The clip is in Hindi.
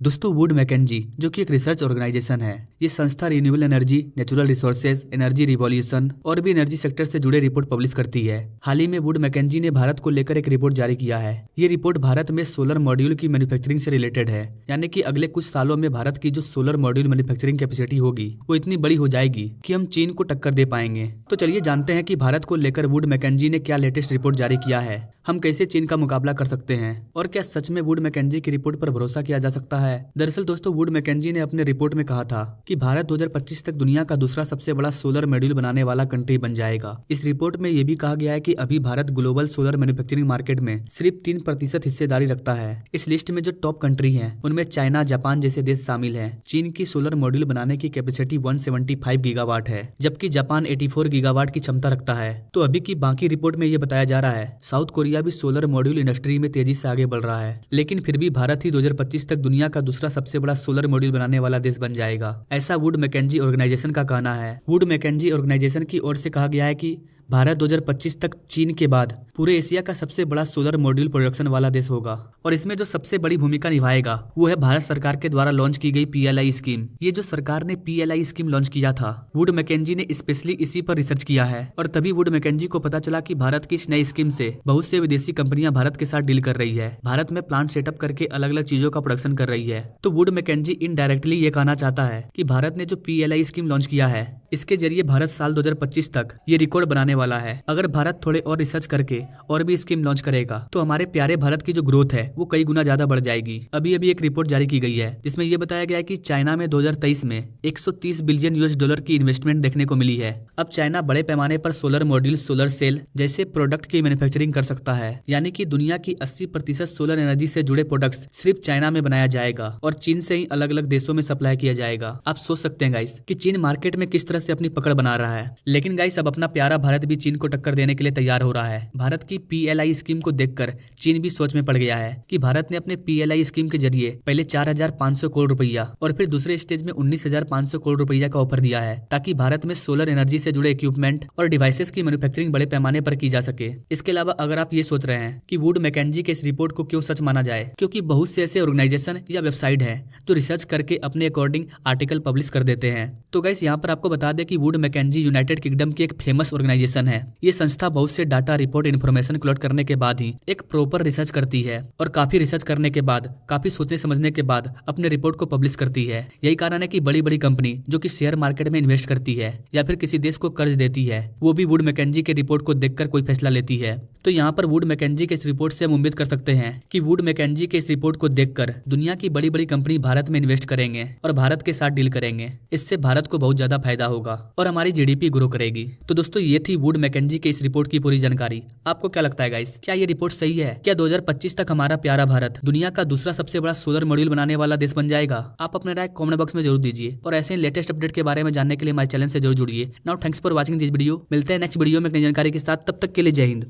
दोस्तों वुड मैकेंजी जो कि एक रिसर्च ऑर्गेनाइजेशन है, ये संस्था renewable energy, natural resources, energy revolution और भी एनर्जी सेक्टर से जुड़े रिपोर्ट पब्लिश करती है। हाल ही में वुड मैकेंजी ने भारत को लेकर एक रिपोर्ट जारी किया है। ये रिपोर्ट भारत में सोलर मॉड्यूल की मैन्युफैक्चरिंग से रिलेटेड है, यानी कि अगले कुछ सालों में भारत की जो सोलर मॉड्यूल मैन्युफैक्चरिंग कैपेसिटी होगी वो इतनी बड़ी हो जाएगी कि हम चीन को टक्कर दे पाएंगे। तो चलिए जानते हैं कि भारत को लेकर वुड मैकेंजी ने क्या लेटेस्ट रिपोर्ट जारी किया है, हम कैसे चीन का मुकाबला कर सकते हैं और क्या सच में वुड मैकेंजी की रिपोर्ट पर भरोसा किया जा सकता है। दरअसल दोस्तों वुड मैकेंजी ने अपने रिपोर्ट में कहा था कि भारत 2025 तक दुनिया का दूसरा सबसे बड़ा सोलर मॉड्यूल बनाने वाला कंट्री बन जाएगा। इस रिपोर्ट में यह भी कहा गया है कि अभी Bharat global solar manufacturing market में सिर्फ 3% हिस्सेदारी रखता है। इस लिस्ट में जो टॉप कंट्री है उनमें चाइना, जापान जैसे देश शामिल है। चीन की सोलर मॉड्यूल बनाने की कैपेसिटी 175 गीगावाट है, जबकि जापान 84 गीगावाट की क्षमता रखता है। तो अभी की बाकी रिपोर्ट में ये बताया जा रहा है साउथ कोरिया भी सोलर मॉड्यूल इंडस्ट्री में तेजी से आगे बढ़ रहा है, लेकिन फिर भी भारत ही 2025 तक दुनिया का दूसरा सबसे बड़ा सोलर मॉड्यूल बनाने वाला देश बन जाएगा, ऐसा वुड मैकेंजी ऑर्गेनाइजेशन का कहना है। वुड मैकेंजी ऑर्गेनाइजेशन की ओर से कहा गया है कि भारत 2025 तक चीन के बाद पूरे एशिया का सबसे बड़ा सोलर मॉड्यूल प्रोडक्शन वाला देश होगा और इसमें जो सबसे बड़ी भूमिका निभाएगा वो है भारत सरकार के द्वारा लॉन्च की गई PLI स्कीम। ये जो सरकार ने PLI स्कीम लॉन्च किया था, वुड मैकेंजी ने स्पेशली इसी पर रिसर्च किया है और तभी वुड मैकेंजी को पता चला कि भारत की इस नई स्कीम से बहुत से विदेशी कंपनियां भारत के साथ डील कर रही है, भारत में प्लांट सेटअप करके अलग अलग चीजों का प्रोडक्शन कर रही है। तो वुड मैकेंजी इनडायरेक्टली ये कहना चाहता है कि भारत ने जो PLI स्कीम लॉन्च किया है इसके जरिए भारत साल 2025 तक ये रिकॉर्ड बनाने वाला है। अगर भारत थोड़े और रिसर्च करके और भी स्कीम लॉन्च करेगा तो हमारे प्यारे भारत की जो ग्रोथ है वो कई गुना ज्यादा बढ़ जाएगी। अभी अभी एक रिपोर्ट जारी की गई है जिसमें ये बताया गया है कि चाइना में 2023 में 130 बिलियन US डॉलर की इन्वेस्टमेंट देखने को मिली है। अब चाइना बड़े पैमाने पर सोलर मॉड्यूल, सोलर सेल जैसे प्रोडक्ट की मैन्युफैक्चरिंग कर सकता है, यानी कि दुनिया की 80% सोलर एनर्जी से जुड़े प्रोडक्ट्स सिर्फ चाइना में बनाया जाएगा और चीन से ही अलग अलग देशों में सप्लाई किया जाएगा। आप सोच सकते हैं गाइस कि चीन मार्केट में किस तरह से अपनी पकड़ बना रहा है, लेकिन गाइस अब अपना प्यारा भारत भी चीन को टक्कर देने के लिए तैयार हो रहा है। भारत की PLI स्कीम को देखकर चीन भी सोच में पड़ गया है कि भारत ने अपने PLI स्कीम के जरिए पहले 4,500 करोड़ रुपया और फिर दूसरे स्टेज में 19,500 करोड़ रुपया का ऑफर दिया है ताकि भारत में सोलर एनर्जी से जुड़े इक्विपमेंट और डिवाइसेस की मैन्युफैक्चरिंग बड़े पैमाने पर की जा सके। इसके अलावा अगर आप ये सोच रहे हैं कि वुड मैकेंजी के इस रिपोर्ट को क्यों सच माना जाए, क्योंकि बहुत से ऐसे ऑर्गेनाइजेशन या वेबसाइट है जो रिसर्च करके अपने अकॉर्डिंग आर्टिकल पब्लिश कर देते हैं। तो गाइस यहाँ पर आपको बता दें कि वुड मैकेंजी यूनाइटेड किंगडम की एक फेमस ऑर्गेनाइजेशन है। ये संस्था बहुत से डाटा, रिपोर्ट, इन्फॉर्मेशन कलेक्ट करने के बाद ही एक प्रॉपर रिसर्च करती है और काफी रिसर्च करने के बाद, काफी सोचने समझने के बाद अपने रिपोर्ट को पब्लिश करती है। यही कारण है कि बड़ी बड़ी कंपनी जो कि शेयर मार्केट में इन्वेस्ट करती है या फिर किसी देश को कर्ज देती है वो भी वुड मैकेंजी के रिपोर्ट को देखकर कोई फैसला लेती है। तो यहाँ पर वुड मैकेंजी के इस रिपोर्ट से हम उम्मीद कर सकते हैं कि वुड मैकेंजी के इस रिपोर्ट को देखकर दुनिया की बड़ी बड़ी कंपनी भारत में इन्वेस्ट करेंगे और भारत के साथ डील करेंगे। इससे भारत को बहुत ज्यादा फायदा होगा और हमारी GDP ग्रो करेगी। तो दोस्तों ये थी वुड मैकेंजी के इस रिपोर्ट की पूरी जानकारी। आपको क्या लगता है गाइस, क्या ये रिपोर्ट सही है? क्या 2025 तक हमारा प्यारा भारत दुनिया का दूसरा सबसे बड़ा सोलर मॉड्यूल बनाने वाला देश बन जाएगा? आप अपने राय कमेंट बॉक्स में जरूर दीजिए और ऐसे लेटेस्ट अपडेट के बारे में जानने के लिए हमारे चैनल से जरूर जुड़िए। Now thanks for watching this video. मिलते हैं नेक्स्ट वीडियो में एक नई जानकारी के साथ, तब तक के लिए जय हिंद।